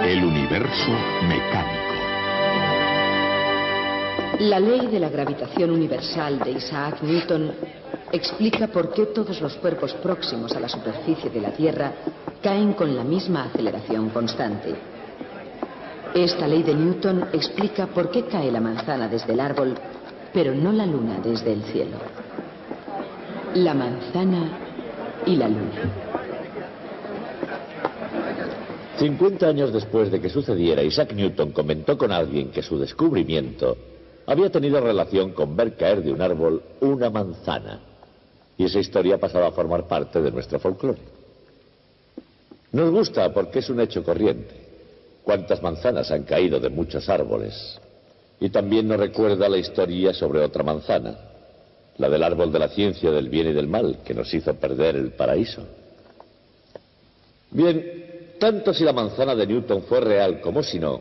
El universo mecánico. La ley de la gravitación universal de Isaac Newton explica por qué todos los cuerpos próximos a la superficie de la Tierra caen con la misma aceleración constante. Esta ley de Newton explica por qué cae la manzana desde el árbol, pero no la luna desde el cielo. La manzana y la luna. 50 años después de que sucediera, Isaac Newton comentó con alguien que su descubrimiento había tenido relación con ver caer de un árbol una manzana. Y esa historia ha pasado a formar parte de nuestro folclore. Nos gusta porque es un hecho corriente. Cuántas manzanas han caído de muchos árboles. Y también nos recuerda la historia sobre otra manzana, la del árbol de la ciencia del bien y del mal, que nos hizo perder el paraíso. Bien, tanto si la manzana de Newton fue real como si no,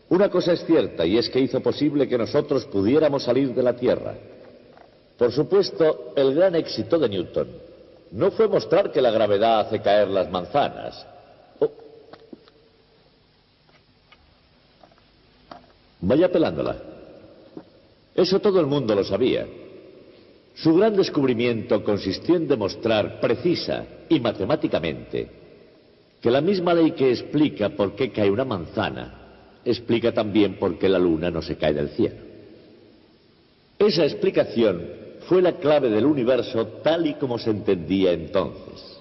una cosa es cierta, y es que hizo posible que nosotros pudiéramos salir de la Tierra. Por supuesto, el gran éxito de Newton no fue mostrar que la gravedad hace caer las manzanas. Vaya pelándola. Eso todo el mundo lo sabía. Su gran descubrimiento consistió en demostrar precisa y matemáticamente que la misma ley que explica por qué cae una manzana explica también por qué la luna no se cae del cielo. Esa explicación fue la clave del universo tal y como se entendía entonces.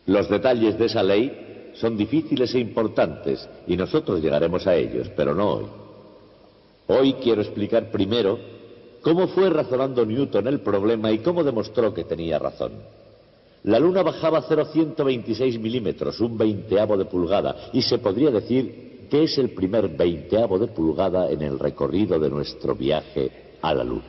Los detalles de esa ley son difíciles e importantes y nosotros llegaremos a ellos, pero no hoy. Hoy quiero explicar primero cómo fue razonando Newton el problema y cómo demostró que tenía razón. La luna bajaba 0,126 milímetros, un veinteavo de pulgada, y se podría decir que es el primer veinteavo de pulgada en el recorrido de nuestro viaje a la luna.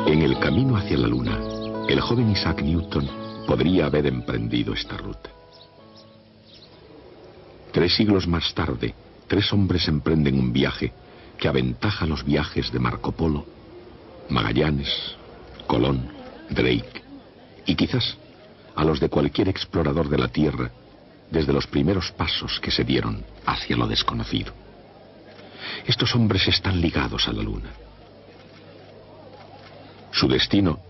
En el camino hacia la luna, el joven Isaac Newton podría haber emprendido esta ruta. 3 siglos más tarde, 3 hombres emprenden un viaje que aventaja los viajes de Marco Polo, Magallanes, Colón, Drake y quizás a los de cualquier explorador de la Tierra desde los primeros pasos que se dieron hacia lo desconocido. Estos hombres están ligados a la luna. Su destino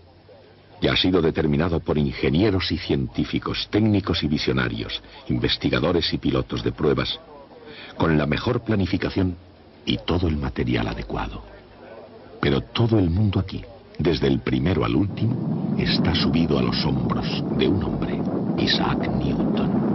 ya ha sido determinado por ingenieros y científicos, técnicos y visionarios, investigadores y pilotos de pruebas, con la mejor planificación y todo el material adecuado. Pero todo el mundo aquí, desde el primero al último, está subido a los hombros de un hombre, Isaac Newton.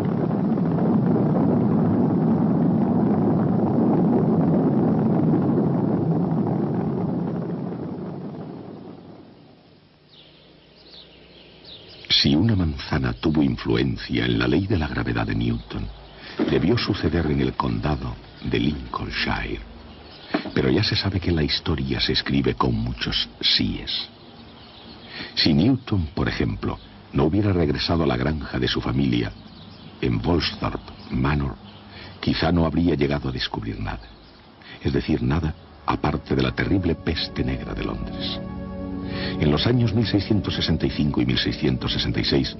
Si una manzana tuvo influencia en la ley de la gravedad de Newton, debió suceder en el condado de Lincolnshire. Pero ya se sabe que la historia se escribe con muchos síes. Si Newton, por ejemplo, no hubiera regresado a la granja de su familia en Woolsthorpe Manor, quizá no habría llegado a descubrir nada. Es decir, nada aparte de la terrible peste negra de Londres. En los años 1665 y 1666,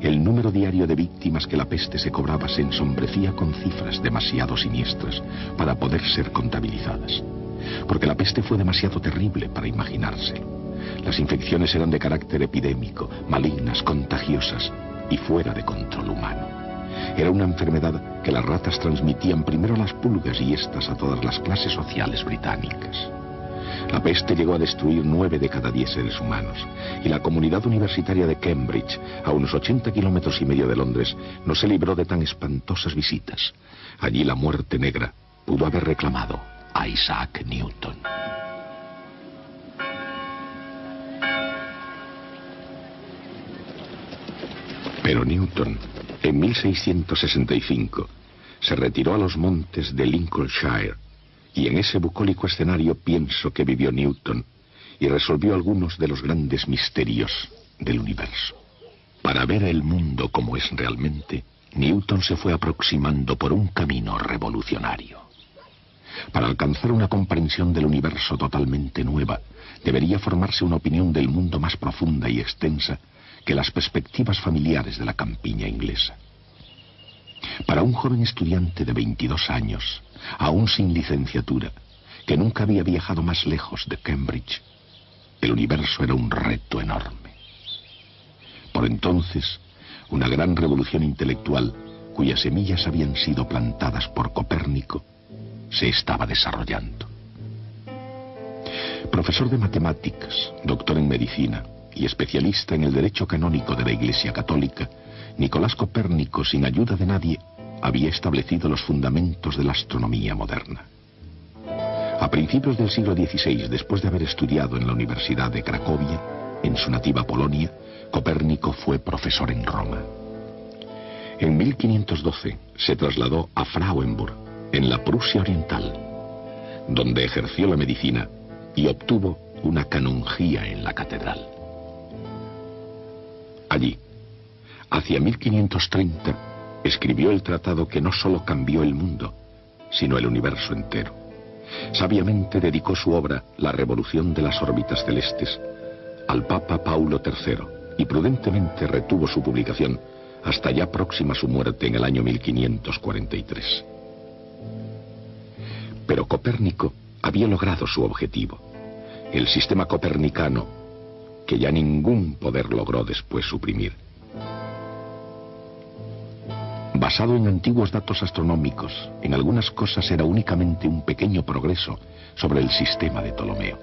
el número diario de víctimas que la peste se cobraba se ensombrecía con cifras demasiado siniestras para poder ser contabilizadas. Porque la peste fue demasiado terrible para imaginárselo. Las infecciones eran de carácter epidémico, malignas, contagiosas y fuera de control humano. Era una enfermedad que las ratas transmitían primero a las pulgas y estas a todas las clases sociales británicas. La peste llegó a destruir 9 de cada 10 seres humanos, y la comunidad universitaria de Cambridge, a unos 80 kilómetros y medio de Londres, no se libró de tan espantosas visitas. Allí la muerte negra pudo haber reclamado a Isaac Newton. Pero Newton, en 1665, se retiró a los montes de Lincolnshire, y en ese bucólico escenario pienso que vivió Newton y resolvió algunos de los grandes misterios del universo. Para ver el mundo como es realmente, Newton se fue aproximando por un camino revolucionario. Para alcanzar una comprensión del universo totalmente nueva, debería formarse una opinión del mundo más profunda y extensa que las perspectivas familiares de la campiña inglesa. Para un joven estudiante de 22 años, aún sin licenciatura, que nunca había viajado más lejos de Cambridge, el universo era un reto enorme. Por entonces, una gran revolución intelectual, cuyas semillas habían sido plantadas por Copérnico, se estaba desarrollando. Profesor de matemáticas, doctor en medicina y especialista en el derecho canónico de la Iglesia Católica, Nicolás Copérnico, sin ayuda de nadie, había establecido los fundamentos de la astronomía moderna. A principios del siglo XVI, después de haber estudiado en la Universidad de Cracovia, en su nativa Polonia, Copérnico fue profesor en Roma. En 1512 se trasladó a Frauenburg, en la Prusia Oriental, donde ejerció la medicina y obtuvo una canonjía en la catedral. Allí, hacia 1530, escribió el tratado que no solo cambió el mundo, sino el universo entero. Sabiamente dedicó su obra, La revolución de las órbitas celestes, al Papa Paulo III, y prudentemente retuvo su publicación hasta ya próxima su muerte en el año 1543. Pero Copérnico había logrado su objetivo, el sistema copernicano, que ya ningún poder logró después suprimir. Basado en antiguos datos astronómicos, en algunas cosas era únicamente un pequeño progreso sobre el sistema de Ptolomeo.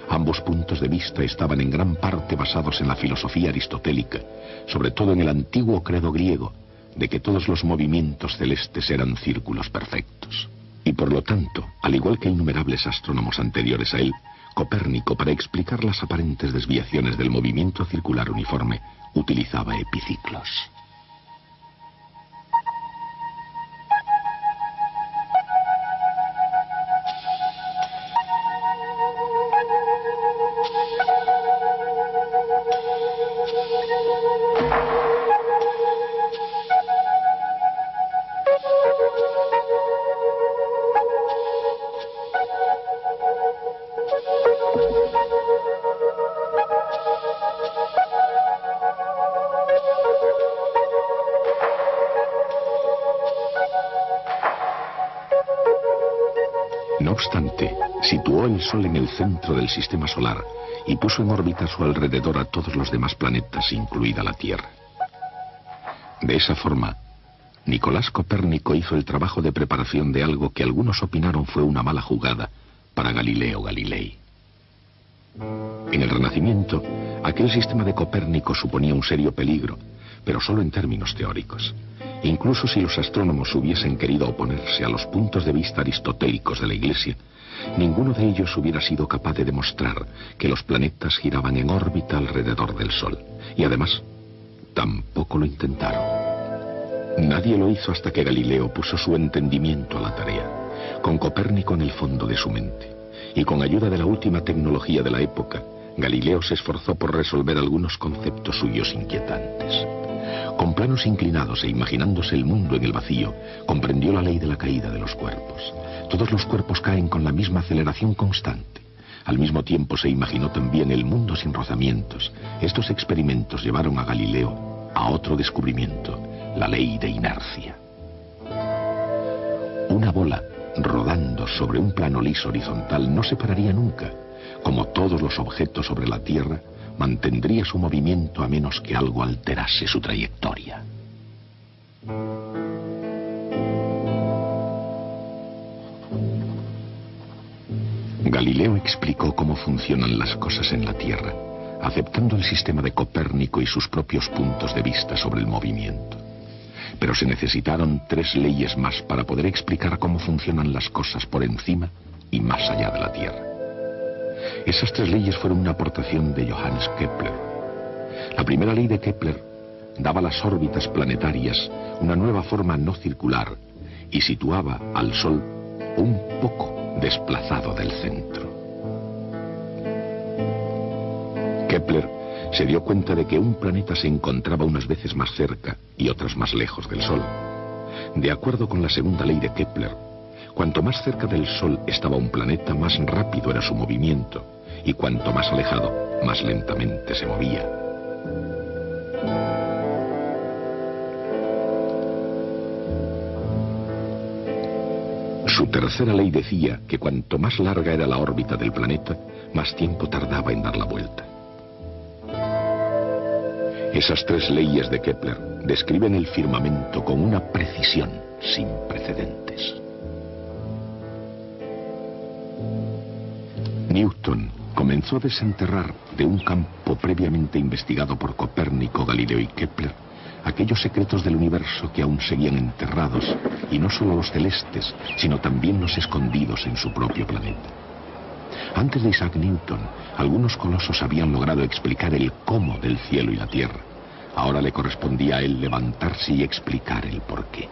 Ambos puntos de vista estaban en gran parte basados en la filosofía aristotélica, sobre todo en el antiguo credo griego, de que todos los movimientos celestes eran círculos perfectos. Y por lo tanto, al igual que innumerables astrónomos anteriores a él, Copérnico, para explicar las aparentes desviaciones del movimiento circular uniforme, utilizaba epiciclos. No obstante, situó el Sol en el centro del sistema solar y puso en órbita a su alrededor a todos los demás planetas, incluida la Tierra. De esa forma, Nicolás Copérnico hizo el trabajo de preparación de algo que algunos opinaron fue una mala jugada para Galileo Galilei. En el Renacimiento, aquel sistema de Copérnico suponía un serio peligro, pero solo en términos teóricos. Incluso si los astrónomos hubiesen querido oponerse a los puntos de vista aristotélicos de la Iglesia, ninguno de ellos hubiera sido capaz de demostrar que los planetas giraban en órbita alrededor del Sol. Y además, tampoco lo intentaron. Nadie lo hizo hasta que Galileo puso su entendimiento a la tarea, con Copérnico en el fondo de su mente. Y con ayuda de la última tecnología de la época, Galileo se esforzó por resolver algunos conceptos suyos inquietantes. Con planos inclinados e imaginándose el mundo en el vacío, comprendió la ley de la caída de los cuerpos. Todos los cuerpos caen con la misma aceleración constante. Al mismo tiempo se imaginó también el mundo sin rozamientos. Estos experimentos llevaron a Galileo a otro descubrimiento, la ley de inercia. Una bola rodando sobre un plano liso horizontal no se pararía nunca. Como todos los objetos sobre la Tierra, mantendría su movimiento a menos que algo alterase su trayectoria. Galileo explicó cómo funcionan las cosas en la Tierra, aceptando el sistema de Copérnico y sus propios puntos de vista sobre el movimiento. Pero se necesitaron 3 leyes más para poder explicar cómo funcionan las cosas por encima y más allá de la Tierra. Esas 3 leyes fueron una aportación de Johannes Kepler. La primera ley de Kepler daba a las órbitas planetarias una nueva forma no circular y situaba al Sol un poco desplazado del centro. Kepler se dio cuenta de que un planeta se encontraba unas veces más cerca y otras más lejos del Sol. De acuerdo con la segunda ley de Kepler, Cuanto más cerca del Sol estaba un planeta, más rápido era su movimiento, y cuanto más alejado, más lentamente se movía. Su tercera ley decía que cuanto más larga era la órbita del planeta, más tiempo tardaba en dar la vuelta. Esas tres leyes de Kepler describen el firmamento con una precisión sin precedentes. Newton comenzó a desenterrar de un campo previamente investigado por Copérnico, Galileo y Kepler aquellos secretos del universo que aún seguían enterrados, y no solo los celestes, sino también los escondidos en su propio planeta. Antes de Isaac Newton, algunos colosos habían logrado explicar el cómo del cielo y la tierra. Ahora le correspondía a él levantarse y explicar el porqué.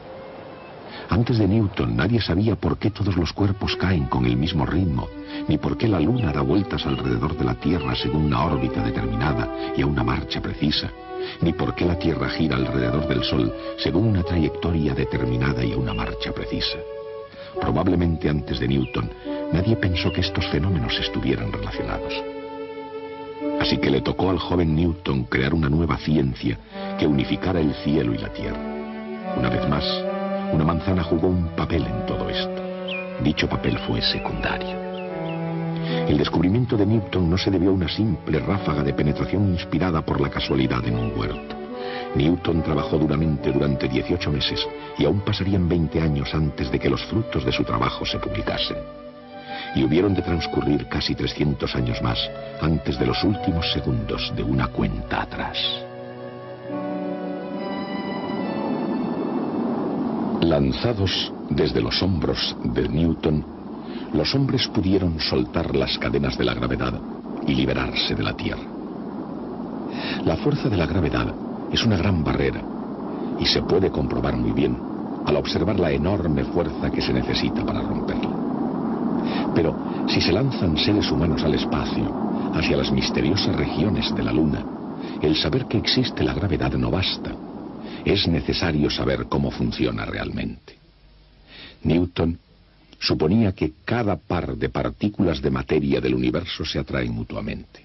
Antes de Newton, nadie sabía por qué todos los cuerpos caen con el mismo ritmo, ni por qué la Luna da vueltas alrededor de la Tierra según una órbita determinada y a una marcha precisa, ni por qué la Tierra gira alrededor del Sol según una trayectoria determinada y a una marcha precisa. Probablemente antes de Newton, nadie pensó que estos fenómenos estuvieran relacionados. Así que le tocó al joven Newton crear una nueva ciencia que unificara el cielo y la Tierra. Una vez más, una manzana jugó un papel en todo esto. Dicho papel fue secundario. El descubrimiento de Newton no se debió a una simple ráfaga de penetración inspirada por la casualidad en un huerto. Newton trabajó duramente durante 18 meses y aún pasarían 20 años antes de que los frutos de su trabajo se publicasen. Y hubieron de transcurrir casi 300 años más antes de los últimos segundos de una cuenta atrás. Lanzados desde los hombros de Newton, los hombres pudieron soltar las cadenas de la gravedad y liberarse de la Tierra. La fuerza de la gravedad es una gran barrera y se puede comprobar muy bien al observar la enorme fuerza que se necesita para romperla. Pero si se lanzan seres humanos al espacio, hacia las misteriosas regiones de la Luna, el saber que existe la gravedad no basta. Es necesario saber cómo funciona realmente. Newton suponía que cada par de partículas de materia del universo se atraen mutuamente.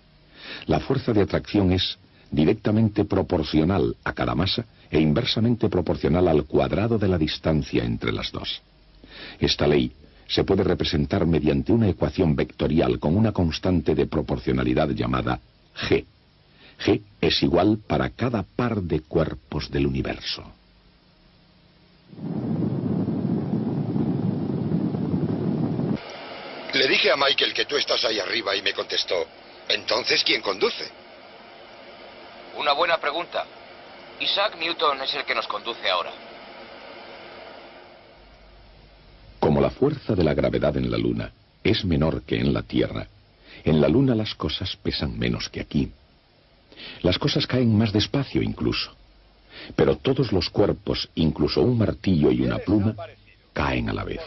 La fuerza de atracción es directamente proporcional a cada masa e inversamente proporcional al cuadrado de la distancia entre las dos. Esta ley se puede representar mediante una ecuación vectorial con una constante de proporcionalidad llamada G. G es igual para cada par de cuerpos del universo. Le dije a Michael que tú estás ahí arriba y me contestó, ¿entonces quién conduce? Una buena pregunta. Isaac Newton es el que nos conduce ahora. Como la fuerza de la gravedad en la Luna es menor que en la Tierra, en la Luna las cosas pesan menos que aquí. Las cosas caen más despacio incluso. Pero todos los cuerpos, incluso un martillo y una pluma, caen a la vez.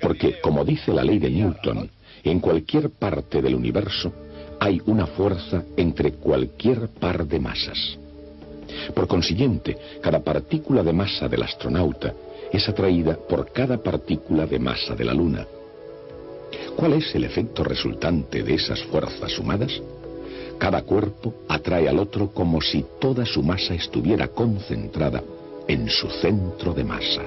Porque, como dice la ley de Newton, en cualquier parte del universo hay una fuerza entre cualquier par de masas. Por consiguiente, cada partícula de masa del astronauta es atraída por cada partícula de masa de la Luna. ¿Cuál es el efecto resultante de esas fuerzas sumadas? Cada cuerpo atrae al otro como si toda su masa estuviera concentrada en su centro de masa.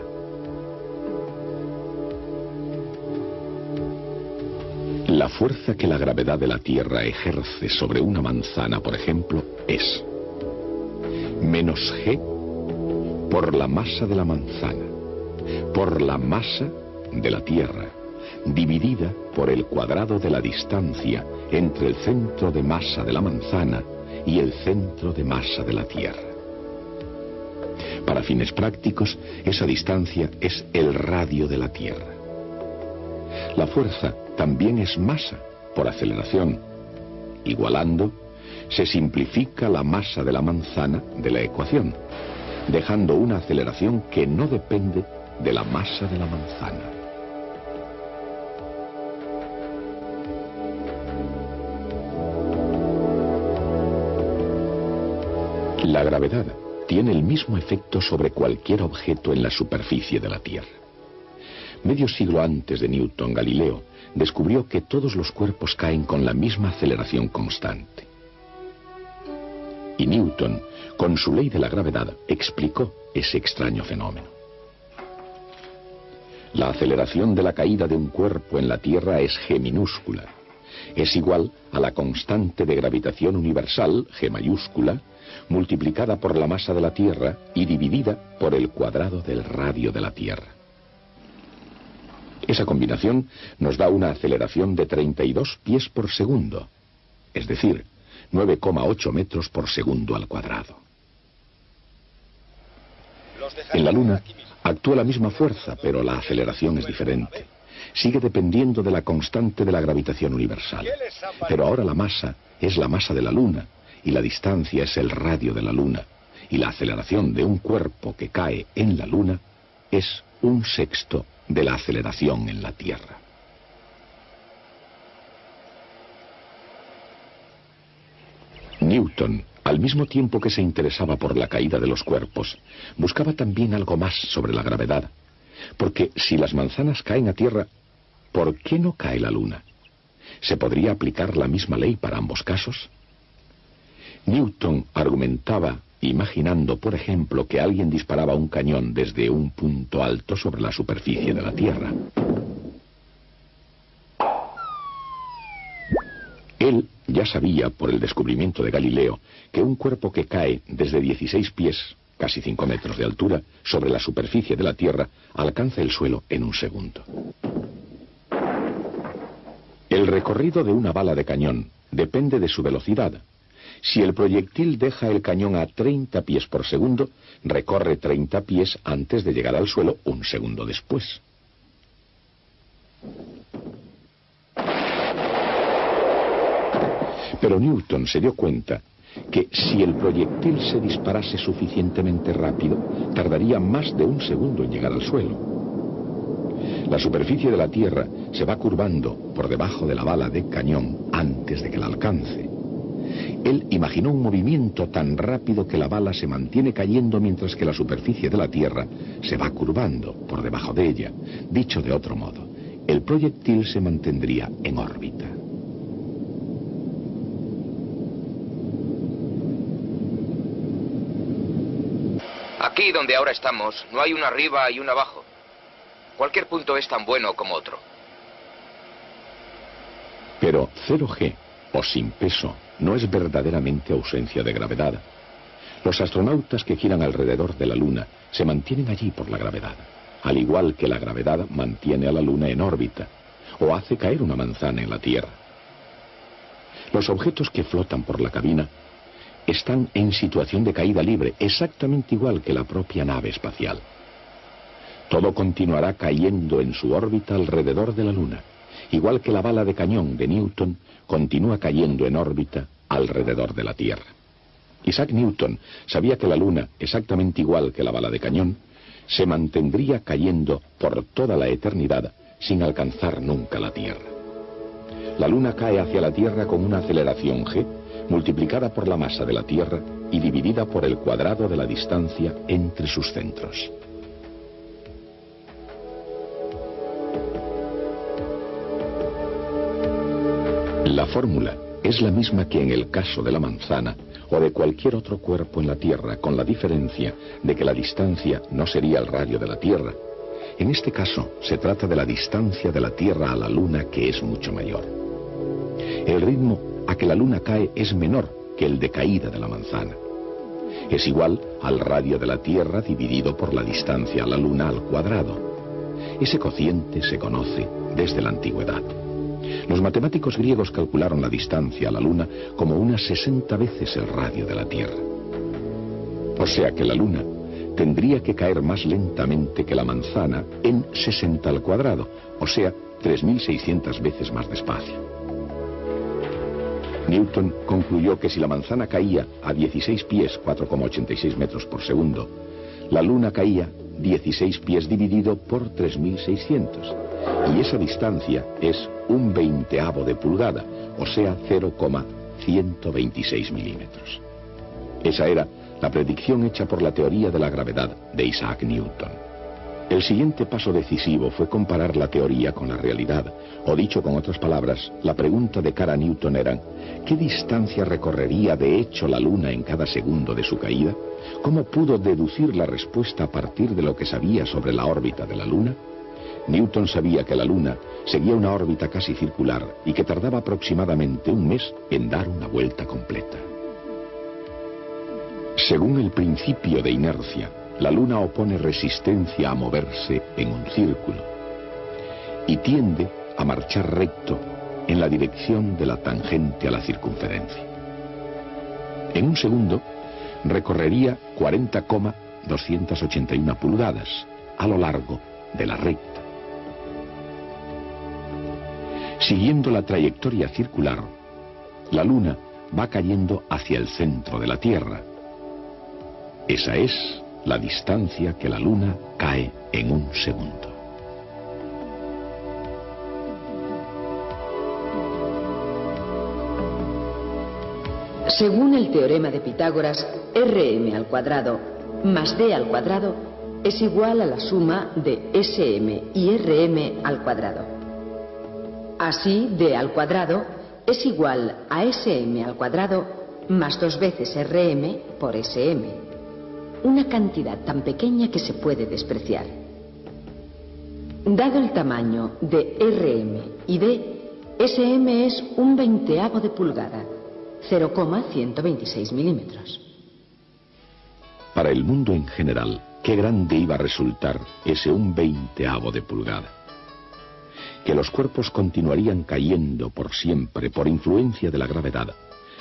La fuerza que la gravedad de la Tierra ejerce sobre una manzana, por ejemplo, es menos G por la masa de la manzana, por la masa de la Tierra, dividida por el cuadrado de la distancia entre el centro de masa de la manzana y el centro de masa de la Tierra. Para fines prácticos, esa distancia es el radio de la Tierra. La fuerza también es masa por aceleración. Igualando, se simplifica la masa de la manzana de la ecuación, dejando una aceleración que no depende de la masa de la manzana. La gravedad tiene el mismo efecto sobre cualquier objeto en la superficie de la Tierra. Medio siglo antes de Newton, Galileo descubrió que todos los cuerpos caen con la misma aceleración constante. Y Newton, con su ley de la gravedad, explicó ese extraño fenómeno. La aceleración de la caída de un cuerpo en la Tierra es g minúscula. Es igual a la constante de gravitación universal, g mayúscula, multiplicada por la masa de la Tierra y dividida por el cuadrado del radio de la Tierra. Esa combinación nos da una aceleración de 32 pies por segundo, es decir, 9,8 metros por segundo al cuadrado. En la Luna actúa la misma fuerza, pero la aceleración es diferente. Sigue dependiendo de la constante de la gravitación universal. Pero ahora la masa es la masa de la Luna, y la distancia es el radio de la Luna, y la aceleración de un cuerpo que cae en la Luna es 1/6 de la aceleración en la Tierra. Newton, al mismo tiempo que se interesaba por la caída de los cuerpos, buscaba también algo más sobre la gravedad. Porque si las manzanas caen a tierra, ¿por qué no cae la Luna? ¿Se podría aplicar la misma ley para ambos casos? Newton argumentaba imaginando, por ejemplo, que alguien disparaba un cañón desde un punto alto sobre la superficie de la Tierra. Él ya sabía, por el descubrimiento de Galileo, que un cuerpo que cae desde 16 pies, casi 5 metros de altura, sobre la superficie de la Tierra, alcanza el suelo en 1 segundo. El recorrido de una bala de cañón depende de su velocidad. Si el proyectil deja el cañón a 30 pies por segundo, recorre 30 pies antes de llegar al suelo 1 segundo después. Pero Newton se dio cuenta que si el proyectil se disparase suficientemente rápido, tardaría más de 1 segundo en llegar al suelo. La superficie de la Tierra se va curvando por debajo de la bala de cañón antes de que la alcance. Él imaginó un movimiento tan rápido que la bala se mantiene cayendo mientras que la superficie de la Tierra se va curvando por debajo de ella. Dicho de otro modo, el proyectil se mantendría en órbita. Aquí donde ahora estamos, no hay un arriba y un abajo. Cualquier punto es tan bueno como otro. Pero 0G, o sin peso, no es verdaderamente ausencia de gravedad. Los astronautas que giran alrededor de la Luna se mantienen allí por la gravedad, al igual que la gravedad mantiene a la Luna en órbita, o hace caer una manzana en la Tierra. Los objetos que flotan por la cabina están en situación de caída libre, exactamente igual que la propia nave espacial. Todo continuará cayendo en su órbita alrededor de la Luna, igual que la bala de cañón de Newton continúa cayendo en órbita alrededor de la Tierra. Isaac Newton sabía que la Luna, exactamente igual que la bala de cañón, se mantendría cayendo por toda la eternidad sin alcanzar nunca la Tierra. La Luna cae hacia la Tierra con una aceleración g, multiplicada por la masa de la Tierra y dividida por el cuadrado de la distancia entre sus centros. La fórmula es la misma que en el caso de la manzana o de cualquier otro cuerpo en la Tierra, con la diferencia de que la distancia no sería el radio de la Tierra. En este caso, se trata de la distancia de la Tierra a la Luna, que es mucho mayor. El ritmo a que la Luna cae es menor que el de caída de la manzana. Es igual al radio de la Tierra dividido por la distancia a la Luna al cuadrado. Ese cociente se conoce desde la antigüedad. Los matemáticos griegos calcularon la distancia a la Luna como unas 60 veces el radio de la Tierra. O sea que la Luna tendría que caer más lentamente que la manzana en 60 al cuadrado, o sea, 3.600 veces más despacio. Newton concluyó que si la manzana caía a 16 pies, 4,86 metros por segundo, la Luna caía 16 pies dividido por 3.600, y esa distancia es 1/20 de pulgada, o sea 0,126 milímetros. Esa era la predicción hecha por la teoría de la gravedad de Isaac Newton. El siguiente paso decisivo fue comparar la teoría con la realidad, o dicho con otras palabras, la pregunta de cara a Newton era: ¿qué distancia recorrería de hecho la Luna en cada segundo de su caída? ¿Cómo pudo deducir la respuesta a partir de lo que sabía sobre la órbita de la Luna? Newton sabía que la Luna seguía una órbita casi circular y que tardaba aproximadamente un mes en dar una vuelta completa. Según el principio de inercia, la Luna opone resistencia a moverse en un círculo y tiende a marchar recto en la dirección de la tangente a la circunferencia. En un segundo recorrería 40,281 pulgadas a lo largo de la recta. Siguiendo la trayectoria circular, la Luna va cayendo hacia el centro de la Tierra. Esa es la distancia que la Luna cae en un segundo. Según el teorema de Pitágoras, Rm² más D² es igual a la suma de Sm y Rm². Así, D² es igual a Sm² más 2 veces Rm por Sm. Una cantidad tan pequeña que se puede despreciar. Dado el tamaño de Rm y D, Sm es 1/20 de pulgada, 0,126 milímetros. Para el mundo en general, qué grande iba a resultar ese 1/20 de pulgada. Que los cuerpos continuarían cayendo por siempre por influencia de la gravedad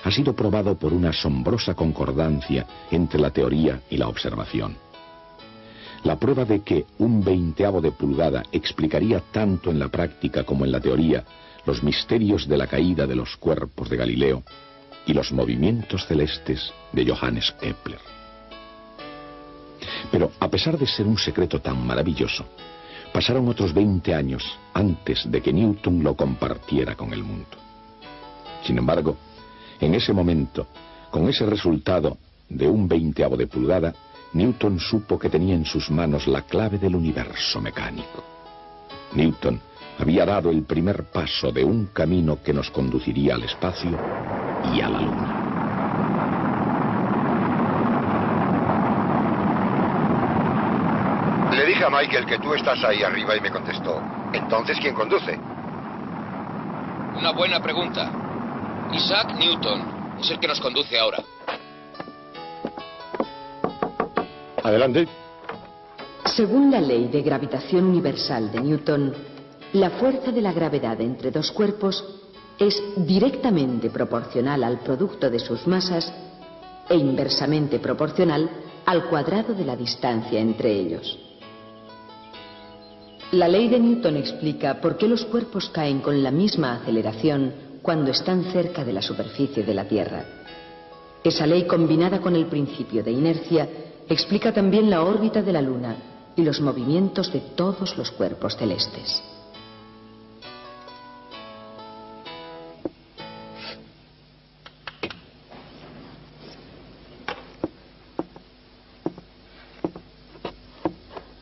ha sido probado por una asombrosa concordancia entre la teoría y la observación. La prueba de que 1/20 de pulgada explicaría tanto en la práctica como en la teoría los misterios de la caída de los cuerpos de Galileo y los movimientos celestes de Johannes Kepler. Pero a pesar de ser un secreto tan maravilloso, pasaron otros 20 años antes de que Newton lo compartiera con el mundo. Sin embargo, en ese momento, con ese resultado de 1/20 de pulgada, Newton supo que tenía en sus manos la clave del universo mecánico. Newton había dado el primer paso de un camino que nos conduciría al espacio y a la Luna. Le dije a Michael que tú estás ahí arriba y me contestó: ¿entonces quién conduce? Una buena pregunta. Isaac Newton es el que nos conduce ahora. Adelante. Según la ley de gravitación universal de Newton, la fuerza de la gravedad entre dos cuerpos es directamente proporcional al producto de sus masas e inversamente proporcional al cuadrado de la distancia entre ellos. La ley de Newton explica por qué los cuerpos caen con la misma aceleración cuando están cerca de la superficie de la Tierra. Esa ley, combinada con el principio de inercia, explica también la órbita de la Luna y los movimientos de todos los cuerpos celestes.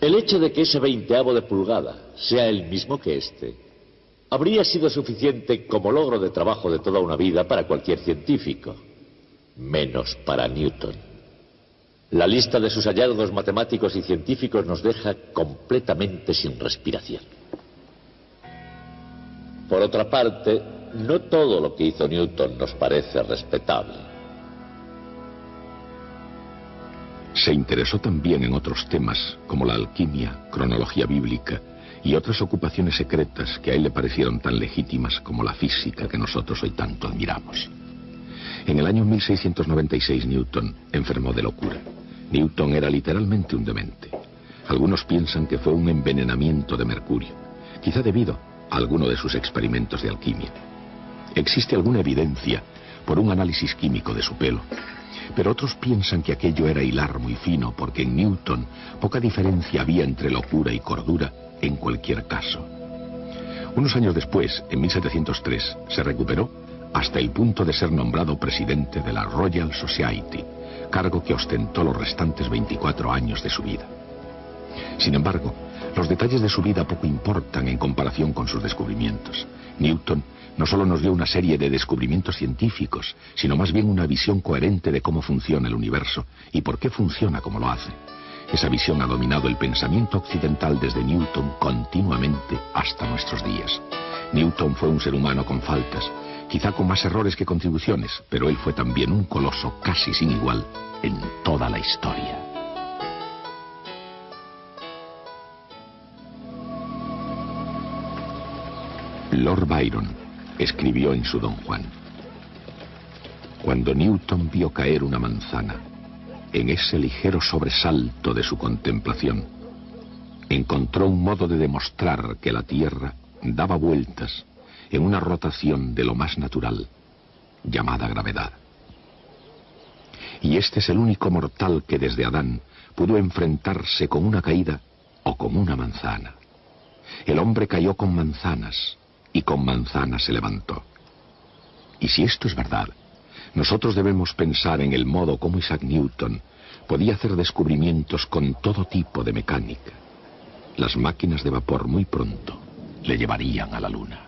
El hecho de que ese 20 de pulgada sea el mismo que este habría sido suficiente como logro de trabajo de toda una vida para cualquier científico, menos para Newton. La lista de sus hallazgos matemáticos y científicos nos deja completamente sin respiración. Por otra parte, no todo lo que hizo Newton nos parece respetable. Se interesó también en otros temas como la alquimia, cronología bíblica y otras ocupaciones secretas que a él le parecieron tan legítimas como la física que nosotros hoy tanto admiramos. En el año 1696 Newton enfermó de locura. Newton era literalmente un demente. Algunos piensan que fue un envenenamiento de mercurio, quizá debido a alguno de sus experimentos de alquimia. Existe alguna evidencia por un análisis químico de su pelo, pero otros piensan que aquello era hilar muy fino porque en Newton poca diferencia había entre locura y cordura en cualquier caso. Unos años después, en 1703, se recuperó hasta el punto de ser nombrado presidente de la Royal Society, cargo que ostentó los restantes 24 años de su vida. Sin embargo, los detalles de su vida poco importan en comparación con sus descubrimientos. Newton no solo nos dio una serie de descubrimientos científicos, sino más bien una visión coherente de cómo funciona el universo y por qué funciona como lo hace. Esa visión ha dominado el pensamiento occidental desde Newton continuamente hasta nuestros días. Newton fue un ser humano con faltas, quizá con más errores que contribuciones, pero él fue también un coloso casi sin igual en toda la historia. Lord Byron escribió en su Don Juan: cuando Newton vio caer una manzana, en ese ligero sobresalto de su contemplación, encontró un modo de demostrar que la Tierra daba vueltas en una rotación de lo más natural, llamada gravedad. Y este es el único mortal que desde Adán pudo enfrentarse con una caída o con una manzana. El hombre cayó con manzanas y con manzanas se levantó. Y si esto es verdad, nosotros debemos pensar en el modo como Isaac Newton podía hacer descubrimientos con todo tipo de mecánica. Las máquinas de vapor muy pronto le llevarían a la luna.